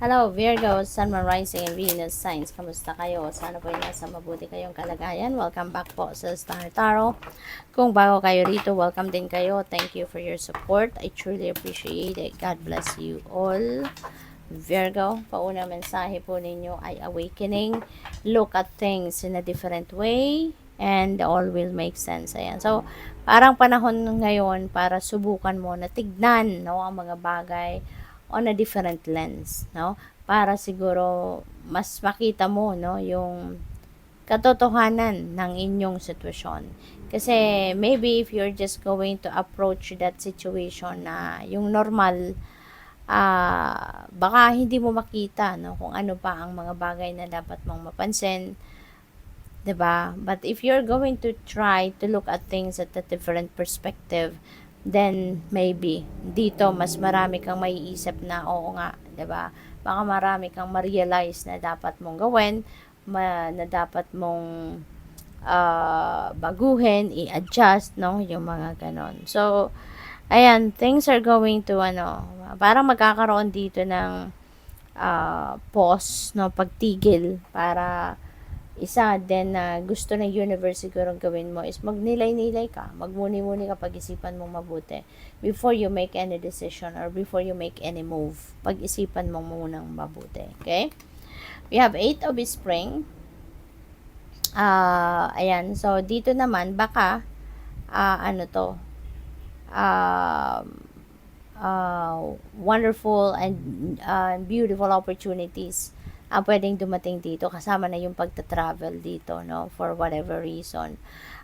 Hello, Virgo, Sun, Moon, Rising, and Venus signs. Kamusta kayo? Sana po ay nasa mabuti kayong kalagayan. Welcome back po sa Star Tarot. Kung bago kayo rito, welcome din kayo. Thank you for your support. I truly appreciate it. God bless you all. Virgo, paunang mensahe po ninyo ay awakening. Look at things in a different way and all will make sense. Ayan. So, parang panahon ngayon para subukan mo na tignan, no, ang mga bagay on a different lens, no? Para siguro mas makita mo, no, yung katotohanan ng inyong sitwasyon. Kasi maybe if you're just going to approach that situation na yung normal, baka hindi mo makita, no, kung ano pa ang mga bagay na dapat mong mapansin, 'di ba? But if you're going to try to look at things at a different perspective, then maybe dito mas marami kang maiisip na oo nga, 'di ba? Baka marami kang ma-realize na dapat mong gawin, na dapat mong baguhin, i-adjust, no, yung mga ganon. So, ayan, things are going to parang magkakaroon dito ng pause, no, pagtigil para isa din na gusto ng universe siguro gawin mo is magnilay-nilay ka, magmuni-muni ka, pag-isipan mong mabuti before you make any decision or before you make any move. Pag-isipan mo munang mabuti. Okay? We have 8 of Spring. Ayan. So, dito naman, baka, wonderful and beautiful opportunities pwedeng dumating dito kasama na yung pagta-travel dito, no, for whatever reason.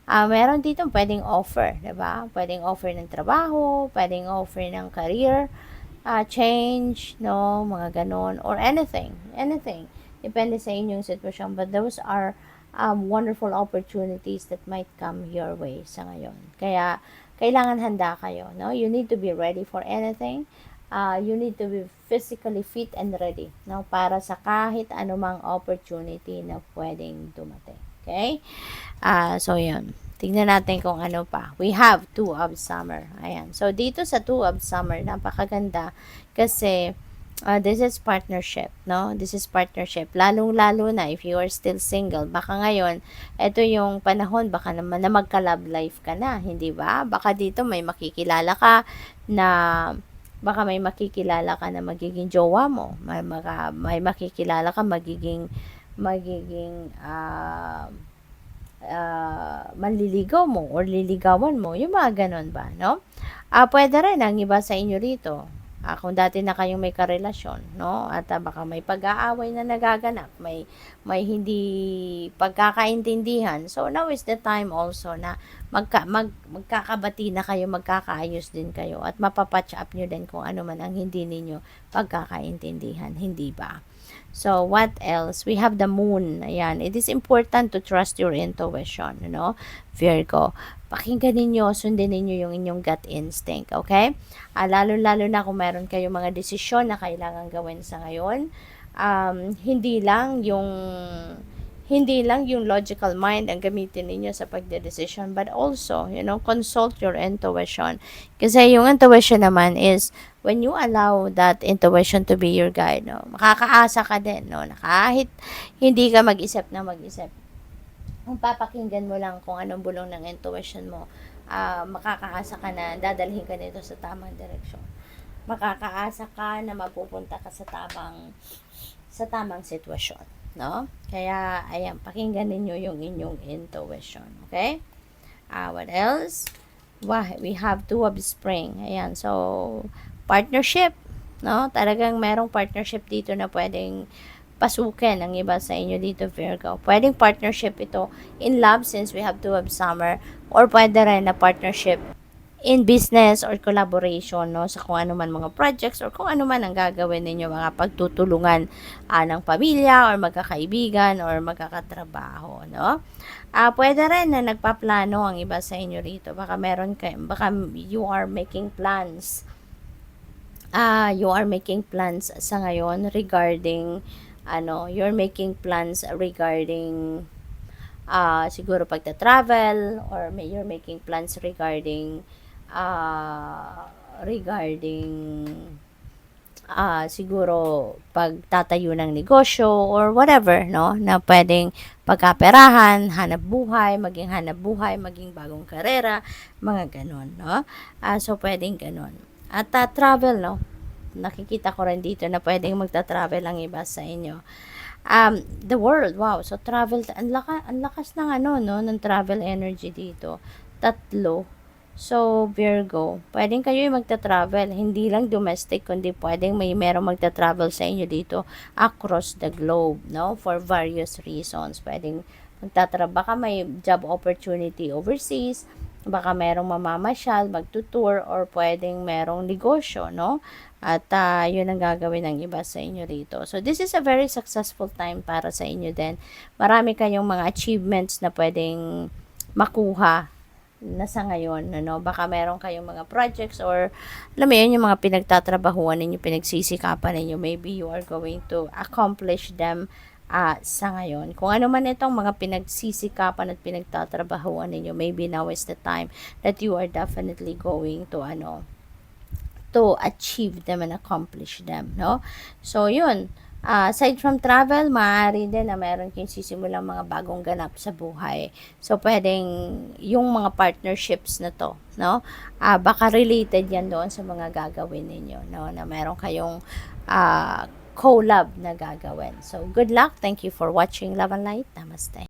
Meron dito pwedeng offer, 'di ba? Pwedeng offer ng trabaho, pwedeng offer ng career change, no, mga ganon, or anything. Depende sa inyong sitwasyon, but those are wonderful opportunities that might come your way sa ngayon. Kaya kailangan handa kayo, no? You need to be ready for anything. You need to be physically fit and ready, no, para sa kahit anumang opportunity na pwedeng dumating. Okay? So, yun. Tingnan natin kung ano pa. We have Two of Summer. Ayan. So, dito sa Two of Summer, napakaganda kasi this is partnership, no? This is partnership. Lalong-lalo na if you are still single. Baka ngayon, ito yung panahon, baka naman na magka-love life ka na, hindi ba? Baka dito may makikilala ka na magiging jowa mo, may makikilala ka magiging manliligaw mo or liligawan mo, yung mga ganon ba, no? Pwede rin ang iba sa inyo rito, kung dati na kayong may karelasyon, no, at baka may pag-aaway na nagaganap, may hindi pagkakaintindihan, so now is the time also na magkakabati na kayo, magkakaayos din kayo, at mapapatch up nyo din kung ano man ang hindi ninyo pagkakaintindihan, hindi ba? So, what else? We have the moon. Ayan. It is important to trust your intuition, Virgo. Pakinggan ninyo, sundin ninyo yung inyong gut instinct, okay? Lalo-lalo na kung meron kayong mga desisyon na kailangan gawin sa ngayon. Hindi lang yung logical mind ang gamitin ninyo sa pagdedesisyon, but also, consult your intuition. Kasi yung intuition naman is when you allow that intuition to be your guide, no, makakaasa ka din, no, na kahit hindi ka mag-isip, kung papakinggan mo lang kung anong bulong ng intuition mo, makakaasa ka na dadalhin ka nito sa tamang direksyon. Makakaasa ka na mapupunta ka sa tamang sitwasyon, no? Kaya, ayan, pakinggan ninyo yung inyong intuition, okay? What else? We have Two of Spring. Ayan, so, partnership, no? Talagang merong partnership dito na pwedeng pasukin ang iba sa inyo dito, Virgo. Pwedeng partnership ito in love since we have Two of Summer, or pwede rin na partnership in business or collaboration, no, sa kung ano man mga projects or kung ano man ang gagawin ninyo, mga pagtutulungan ng pamilya or magkakaibigan or magkakatrabaho, no? Pwede rin na nagpaplano ang iba sa inyo rito. Baka you are making plans. You are making plans sa ngayon regarding you're making plans regarding siguro pagta-travel, or you're making plans regarding siguro pagtatayo ng negosyo or whatever, no, na pwedeng pagkaperahan, hanap buhay, maging bagong karera, mga ganon, no. So pwedeng ganon. At travel, no, nakikita ko rin dito na pwedeng magta-travel ang iba sa inyo. The world, wow, so travel, ang lakas ng ano, no, ng travel energy dito. 3. So, Virgo, pwedeng kayo yung magta-travel, hindi lang domestic, kundi pwedeng merong magta-travel sa inyo dito across the globe, no? For various reasons. Pwedeng baka may job opportunity overseas, baka merong mamamasyal, magtutour, or pwedeng merong negosyo, no? At yun ang gagawin ng iba sa inyo rito. So, this is a very successful time para sa inyo din. Marami kayong mga achievements na pwedeng makuha na sa ngayon, ano, baka meron kayong mga projects or alam mo yun, yung mga pinagtatrabahuan ninyo, pinagsisikapan ninyo, maybe you are going to accomplish them sa ngayon. Kung ano man itong mga pinagsisikapan at pinagtatrabahuan ninyo, maybe now is the time that you are definitely going to to achieve them and accomplish them, no? So, yun. Aside from travel, maaari din na meron kayong sisimulang mga bagong ganap sa buhay. So, pwedeng yung mga partnerships na to, no? Baka related yan doon sa mga gagawin ninyo, no? Na meron kayong collab na gagawin. So, good luck. Thank you for watching Love and Light. Namaste.